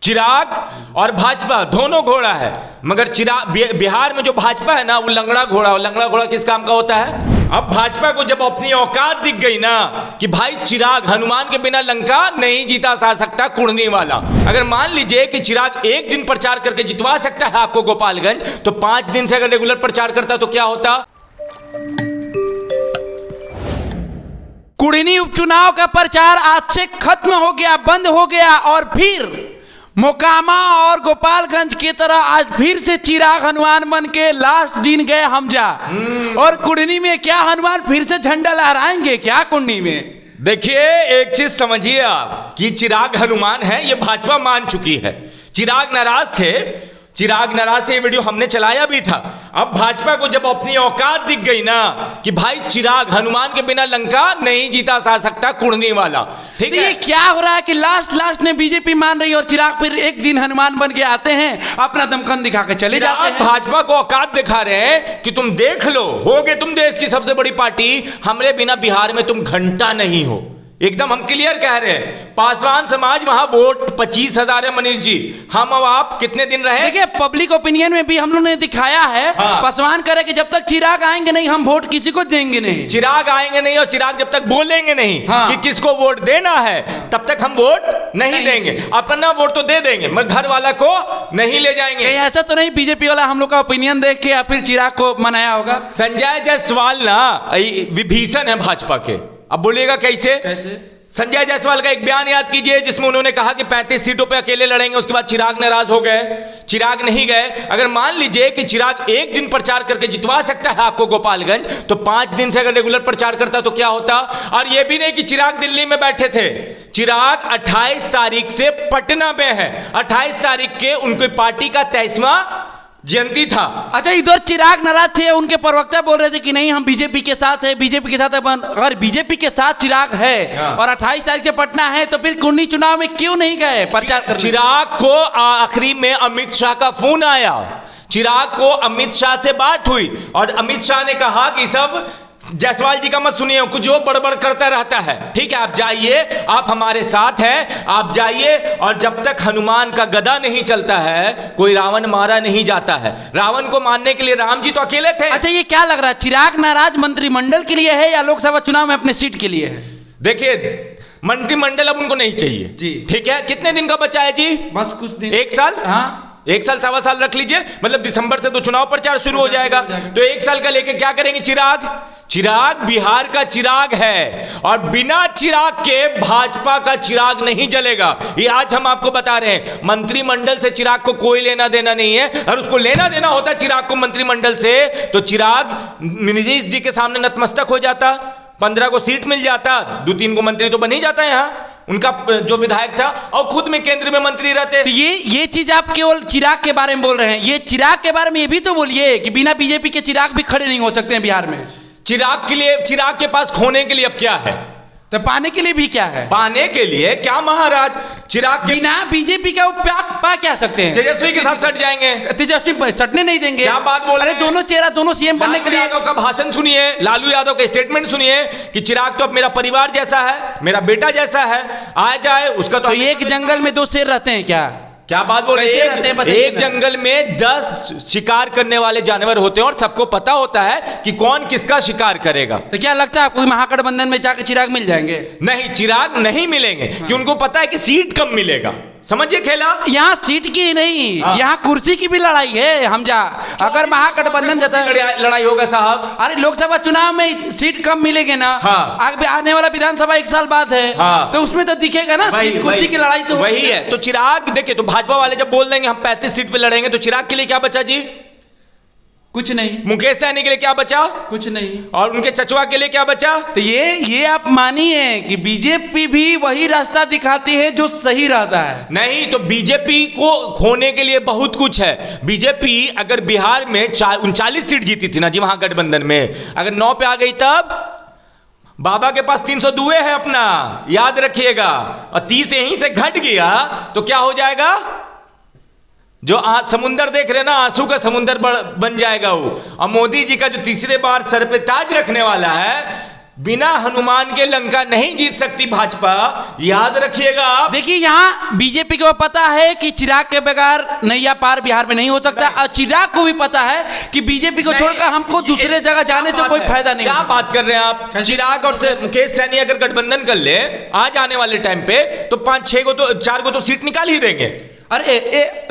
चिराग और भाजपा दोनों घोड़ा है, मगर चिराग बिहार में जो भाजपा है ना वो लंगड़ा घोड़ा, और लंगड़ा घोड़ा किस काम का होता है? अब भाजपा को जब अपनी औकात दिख गई ना कि भाई चिराग हनुमान के बिना लंका नहीं जीता जा सकता, कुड़नी वाला, अगर मान लीजिए कि चिराग एक दिन प्रचार करके जितवा सकता है आपको गोपालगंज, तो 5 दिन से अगर रेगुलर प्रचार करता तो क्या होता? कुड़नी उपचुनाव का प्रचार आज से खत्म हो गया, बंद हो गया, और फिर मोकामा और गोपालगंज की तरह आज फिर से चिराग हनुमान बन के लास्ट दिन गए हमजा। और कुड़नी में क्या हनुमान फिर से झंडा लहराएंगे क्या? कुड़नी में देखिए एक चीज समझिए आप कि चिराग हनुमान है ये भाजपा मान चुकी है। चिराग नाराज थे, ये वीडियो हमने चलाया भी था। अब भाजपा को जब अपनी औकात दिख गई ना कि भाई चिराग हनुमान के बिना लंका नहीं जीता जा सकता, कुड़नी वाला, ठीक है? ये क्या हो रहा है कि लास्ट में बीजेपी मान रही है और चिराग फिर एक दिन हनुमान बन के आते हैं, अपना दमखम दिखा के चले जाते हैं। भाजपा को औकात दिखा रहे हैं कि तुम देख लो, होगे तुम देश की सबसे बड़ी पार्टी, हमरे बिना बिहार में तुम घंटा नहीं हो। एकदम हम क्लियर कह रहे हैं। पासवान समाज वहां वोट 25,000 है। मनीष जी, हम अब आप कितने दिन रहे? देखिए पब्लिक ओपिनियन में भी हम लोगों ने दिखाया है। हाँ। पासवान करे कि जब तक चिराग आएंगे नहीं हम वोट किसी को देंगे नहीं। चिराग आएंगे नहीं और चिराग जब तक बोलेंगे नहीं कि किसको वोट देना है, तब तक हम वोट नहीं देंगे। अपना वोट तो दे देंगे मगर घर वाला को नहीं ले जाएंगे। ऐसा तो नहीं बीजेपी वाला हम लोग का ओपिनियन देख के या फिर चिराग को मनाया होगा? संजय जायसवाल ना विभीषण है भाजपा के। अब बोलिएगा कैसे? संजय जायसवाल का एक बयान याद कीजिए जिसमें उन्होंने कहा कि 35 सीटों पे अकेले लड़ेंगे। उसके बाद चिराग नाराज हो गए, चिराग नहीं गए। अगर मान लीजिए कि चिराग एक दिन प्रचार करके जितवा सकता है आपको गोपालगंज, तो 5 दिन से अगर रेगुलर प्रचार करता तो क्या होता? और यह भी नहीं कि चिराग दिल्ली में बैठे थे, चिराग 28 तारीख से पटना में है। 28 तारीख के उनकी पार्टी का 23वां जयंती था। अच्छा, इधर चिराग नाराज थे, उनके प्रवक्ता बोल रहे थे कि नहीं हम बीजेपी के साथ है, बीजेपी के साथ है। अगर बीजेपी के साथ चिराग है और 28 तारीख से पटना है, तो फिर कुड़नी चुनाव में क्यों नहीं गए प्रचार करने? चिराग को आखिरी में अमित शाह का फोन आया, चिराग को अमित शाह से बात हुई और अमित शाह ने कहा कि सब जायसवाल जी का मत सुनिए, कुछ जो बड़बड़ करता रहता है, ठीक है आप जाइए, आप हमारे साथ हैं, आप जाइए। और जब तक हनुमान का गदा नहीं चलता है कोई रावण मारा नहीं जाता है। रावण को मारने के लिए राम जी तो अकेले थे। अच्छा, ये क्या लग रहा है, चिराग नाराज मंत्रिमंडल के लिए है या लोकसभा चुनाव में अपने सीट के लिए है? देखिए मंत्रिमंडल अब उनको नहीं चाहिए जी, ठीक है? कितने दिन का बचा है जी? बस कुछ दिन, 1 साल। हाँ, 1 साल 1.25 साल रख लीजिए, मतलब दिसंबर से तो चुनाव प्रचार शुरू हो जाएगा। तो 1 साल का लेके क्या करेंगे? चिराग बिहार का चिराग है और बिना चिराग के भाजपा का चिराग नहीं जलेगा। ये आज हम आपको बता रहे हैं। मंत्रिमंडल से चिराग को कोई लेना देना नहीं है। अगर उसको लेना देना होता चिराग को मंत्रिमंडल से, तो चिराग नीतीश जी के सामने नतमस्तक हो जाता, 15 को सीट मिल जाता, 2-3 को मंत्री तो बन ही जाता है यहाँ उनका जो विधायक था, और खुद में केंद्र में मंत्री रहते। तो ये चीज आप केवल चिराग के बारे में बोल रहे हैं, ये चिराग के बारे में ये भी तो बोलिए कि बिना बीजेपी के चिराग भी खड़े नहीं हो सकते हैं बिहार में। चिराग के लिए, चिराग के पास खोने के लिए अब क्या है, तो पाने के लिए भी क्या है? पाने के लिए क्या महाराज, चिराग के बिना बीजेपी का पा क्या सकते हैं? तेजस्वी के साथ सट जाएंगे। तेजस्वी सटने नहीं देंगे। क्या बात बोल रहे हैं? दोनों चेहरा, दोनों सीएम बनने के लिए। यादव का भाषण सुनिए, लालू यादव का स्टेटमेंट सुनिए कि चिराग तो अब मेरा परिवार जैसा है, मेरा बेटा जैसा है, आ जाए उसका तो एक जंगल में 2 शेर रहते हैं क्या बात बोल रहे हैं? एक जंगल में 10 शिकार करने वाले जानवर होते हैं और सबको पता होता है कि कौन किसका शिकार करेगा। तो क्या लगता है आपको महागठबंधन में जाकर चिराग मिल जाएंगे? नहीं, चिराग नहीं मिलेंगे कि उनको पता है कि सीट कम मिलेगा। समझिए खेला। यहाँ सीट की नहीं, यहाँ कुर्सी की भी लड़ाई है हमजा। अगर महागठबंधन जैसा लड़ाई होगा साहब, अरे लोकसभा चुनाव में सीट कम मिलेगी ना, आने वाला विधानसभा 1 साल बाद है, तो उसमें तो दिखेगा ना कुर्सी की लड़ाई तो वही है। तो चिराग देखिए, तो भाजपा वाले जब बोल देंगे हम 35 सीट पे लड़ेंगे, तो चिराग के लिए क्या बचा जी? कुछ नहीं। मुकेश सहनी के लिए क्या बचा? कुछ नहीं। और उनके चचवा के लिए क्या बचा? तो ये आप मानिए कि बीजेपी भी वही रास्ता दिखाती है जो सही रहता है। नहीं, तो बीजेपी को खोने के लिए बहुत कुछ है। बीजेपी अगर बिहार में 39 सीट जीती थी ना जी वहां गठबंधन में, अगर 9 पे आ गई तब बाबा के पास 302 है अपना, याद रखिएगा, और 30 यहीं से घट गया तो क्या हो जाएगा? जो समुंदर देख रहे ना, आंसू का समुंदर बन जाएगा वो। और मोदी जी का जो तीसरे बार सर पे ताज रखने वाला है, बिना हनुमान के लंका नहीं जीत सकती भाजपा, याद रखिएगा आप। देखिए यहाँ बीजेपी को पता है कि चिराग के बगैर नैया पार बिहार में नहीं हो सकता, और चिराग को भी पता है कि बीजेपी को छोड़कर हमको दूसरे जगह जाने से कोई फायदा नहीं। क्या बात कर रहे हैं आप? चिराग और मुकेश सहनी अगर गठबंधन कर ले आज आने वाले टाइम पे तो 5-6 को तो 4 को तो सीट निकाल ही देंगे। अरे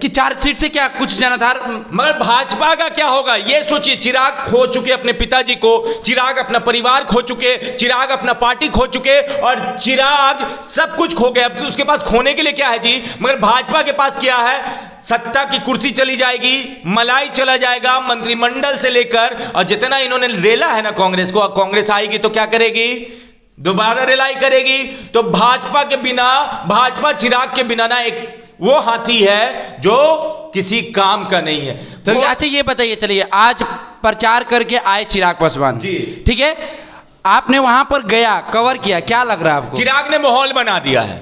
कि 4 सीट से क्या कुछ जनाधार, मगर भाजपा का क्या होगा ये सोचिए। चिराग खो चुके अपने पिताजी को, चिराग अपना परिवार खो चुके, चिराग अपना पार्टी खो चुके, और चिराग सब कुछ खो गया। अब उसके पास खोने के लिए क्या है जी? मगर भाजपा के पास क्या है? सत्ता की कुर्सी चली जाएगी, मलाई चला जाएगा मंत्रिमंडल से लेकर, और जितना इन्होंने रेला है ना कांग्रेस को, और कांग्रेस आएगी तो क्या करेगी? दोबारा रेलाई करेगी। तो भाजपा के बिना, भाजपा चिराग के बिना ना एक वो हाथी है जो किसी काम का नहीं है। तो अच्छा ये बताइए, चलिए आज प्रचार करके आए चिराग पासवान जी, ठीक है, आपने वहां पर गया, कवर किया, क्या लग रहा है आपको? चिराग ने माहौल बना दिया है।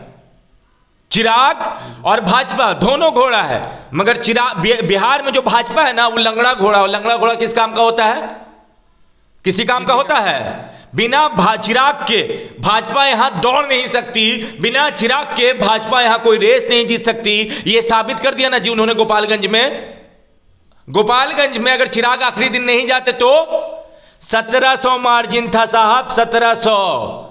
चिराग और भाजपा दोनों घोड़ा है, मगर चिराग बिहार में जो भाजपा है ना वो लंगड़ा घोड़ा। लंगड़ा घोड़ा किस काम का होता है? किसी काम का होता है? बिना चिराग के भाजपा यहां दौड़ नहीं सकती, बिना चिराग के भाजपा यहां कोई रेस नहीं जीत सकती। यह साबित कर दिया ना जी उन्होंने गोपालगंज में। गोपालगंज में अगर चिराग आखिरी दिन नहीं जाते तो 1700 मार्जिन था साहब, 1700।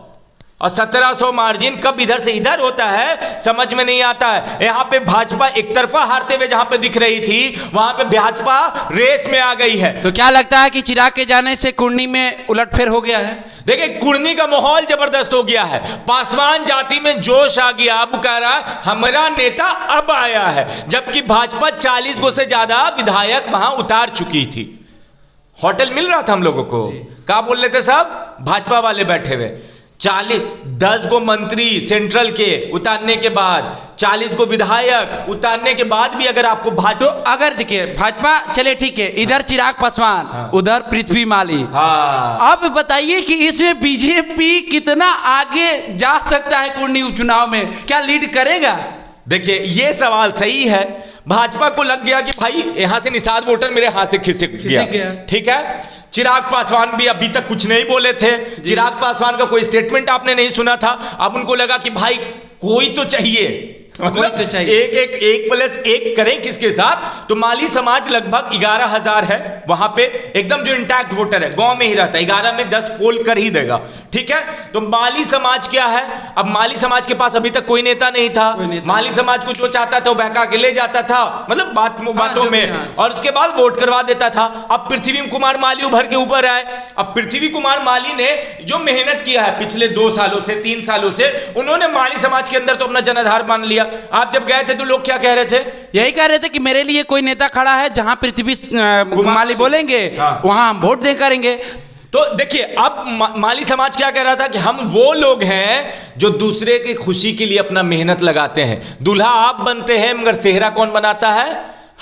और 1700 मार्जिन कब इधर से इधर होता है समझ में नहीं आता है। यहां पे भाजपा एक तरफा हारते हुए जहां पे दिख रही थी, वहां पे भाजपा रेस में आ गई है। तो क्या लगता है कि चिराग के जाने से कुर्नी में उलटफेर हो गया है? देखिए कुर्नी का माहौल जबरदस्त हो गया है, पासवान जाति में जोश आ गया। अब कह रहा है हमारा नेता अब आया है, जबकि भाजपा 40 को से ज्यादा विधायक वहां उतार चुकी थी। होटल मिल रहा था हम लोगों को, क्या बोल रहे थे सब भाजपा वाले बैठे हुए। 10 गो मंत्री सेंट्रल के उतारने के बाद, 40 गो विधायक उतारने के बाद भी अगर आपको तो अगर देखिए भाजपा चले ठीक है, इधर चिराग पासवान, हाँ, उधर पृथ्वी माली, हाँ, अब बताइए कि इसमें बीजेपी कितना आगे जा सकता है कुर्नी उपचुनाव में, क्या लीड करेगा? देखिए ये सवाल सही है। भाजपा को लग गया कि भाई यहां से निषाद वोटर मेरे हाथ से खिसक गया, ठीक है। चिराग पासवान भी अभी तक कुछ नहीं बोले थे, चिराग पासवान का कोई स्टेटमेंट आपने नहीं सुना था। अब उनको लगा कि भाई कोई तो चाहिए, मतलब तो चाहिए। एक प्लस एक करें किसके साथ? तो माली समाज लगभग 11,000 है वहां पे, एकदम जो इंटैक्ट वोटर है, गांव में ही रहता है, 11 में 10 पोल कर ही देगा, ठीक है। तो माली समाज क्या है? अब माली समाज के पास अभी तक कोई नेता नहीं था। माली समाज को जो चाहता था वो बहका के ले जाता था, मतलब बातों में, और उसके बाद वोट करवा देता था। अब पृथ्वी कुमार माली उभर के ऊपर आए। अब पृथ्वी कुमार माली ने जो मेहनत किया है पिछले 2 सालों से, 3 सालों से, उन्होंने माली समाज के अंदर तो अपना जनाधार मान लिया। आप जब गए थे तो लोग क्या कह रहे थे? यही कह रहे थे कि मेरे लिए कोई नेता खड़ा है, जहां पृथ्वी माली बोलेंगे वहां हम वोट दे करेंगे। तो देखिए अब माली समाज क्या कह रहा था कि हम वो लोग हैं जो दूसरे की खुशी के लिए अपना मेहनत लगाते हैं। दूल्हा आप बनते हैं मगर सेहरा कौन बनाता है?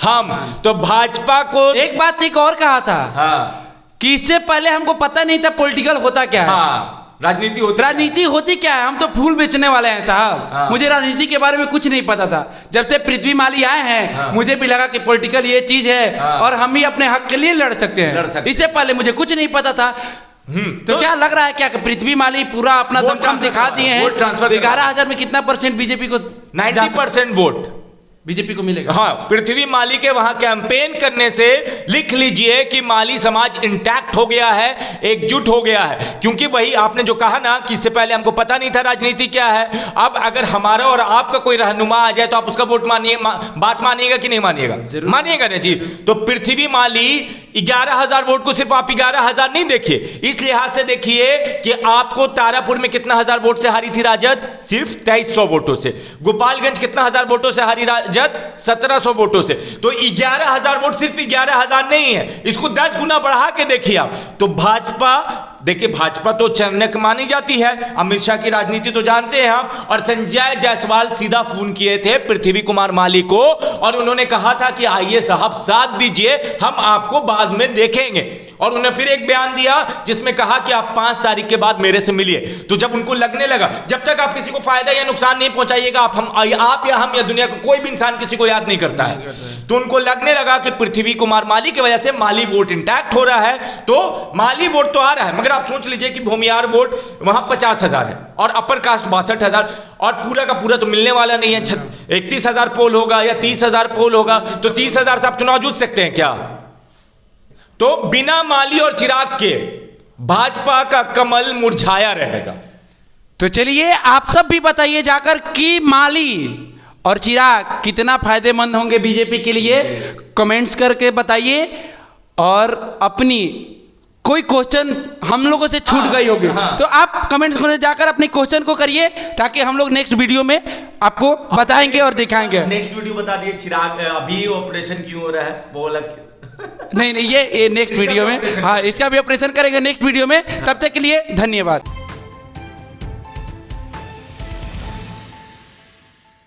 हम। तो भाजपा को एक बात एक और कहा था, हाँ, कि इससे पहले हमको पता नहीं था पॉलिटिकल होता क्या है। हाँ, राजनीति होती क्या है? हम तो फूल बेचने वाले हैं साहब। हाँ। मुझे राजनीति के बारे में कुछ नहीं पता था। जब से पृथ्वी माली आए हैं, हाँ, मुझे भी लगा कि पॉलिटिकल ये चीज है, हाँ, और हम ही अपने हक के लिए लड़ सकते हैं। इससे पहले मुझे कुछ नहीं पता था। तो क्या लग रहा है क्या कि पृथ्वी माली पूरा अपना दमखम दिखा दिए हैं? 11,000 में कितना % बीजेपी को? 90% वोट बीजेपी को मिलेगा। हाँ, पृथ्वी माली के वहां कैंपेन करने से लिख लीजिए कि माली समाज इंटैक्ट हो गया है, एकजुट हो गया है। क्योंकि वही आपने जो कहा ना कि इससे पहले हमको पता नहीं था राजनीति क्या है। अब अगर हमारा और आपका कोई रहनुमा आ जाए तो आप उसका वोट बात मानिएगा कि नहीं मानिएगा? मानिएगा ना जी। तो पृथ्वी माली 11,000 वोट को सिर्फ आप 11,000 नहीं देखिए, इस लिहाज से देखिए कि आपको तारापुर में कितना हजार वोट से हारी थी राजद? सिर्फ 2300 वोटों से। गोपालगंज कितना हजार वोटों से हारी राजद? 1700 वोटों से। तो 11,000 वोट सिर्फ 11,000 नहीं है, इसको 10 गुना बढ़ा के देखिए आप। तो भाजपा, देखिए भाजपा तो चाणक्य मानी जाती है, अमित शाह की राजनीति तो जानते हैं हम। और संजय जायसवाल सीधा फोन किए थे पृथ्वी कुमार माली को, और उन्होंने कहा था कि आइए साहब साथ दीजिए, हम आपको बाद में देखेंगे। और उन्होंने फिर एक बयान दिया जिसमें कहा कि आप 5 तारीख के बाद मेरे से मिलिए। तो जब उनको लगने लगा जब तक आप किसी को फायदा या नुकसान नहीं पहुंचाइएगा, आप या हम या दुनिया का कोई भी इंसान किसी को याद नहीं करता है, तो उनको लगने लगा कि पृथ्वी कुमार माली की वजह से माली वोट इंटैक्ट हो रहा है। तो माली वोट तो आ रहा है, मगर आप सोच लीजिए कि भूमियार वोट वहां 50,000 है और अपर कास्ट 62,000, और पूरा का पूरा तो मिलने वाला नहीं है। 31,000 पोल होगा या 30,000 पोल होगा, तो 30,000 से आप चुनाव जीत सकते हैं क्या? तो बिना माली और चिराग के भाजपा का कमल मुरझाया रहेगा। तो चलिए आप सब भी बताइए जाकर कि माली और चिराग कितना फायदेमंद होंगे बीजेपी के लिए, कमेंट्स करके बताइए। और अपनी कोई क्वेश्चन हम लोगों से छूट गई होगी तो आप कमेंट्स में जाकर अपनी क्वेश्चन को करिए, ताकि हम लोग नेक्स्ट वीडियो में आपको बताएंगे और दिखाएंगे। नेक्स्ट वीडियो बता दिए चिराग अभी ऑपरेशन क्यों हो रहा है वो अलग नहीं ये नेक्स्ट वीडियो में, हाँ इसका भी ऑपरेशन करेंगे नेक्स्ट वीडियो में। तब तक के लिए धन्यवाद।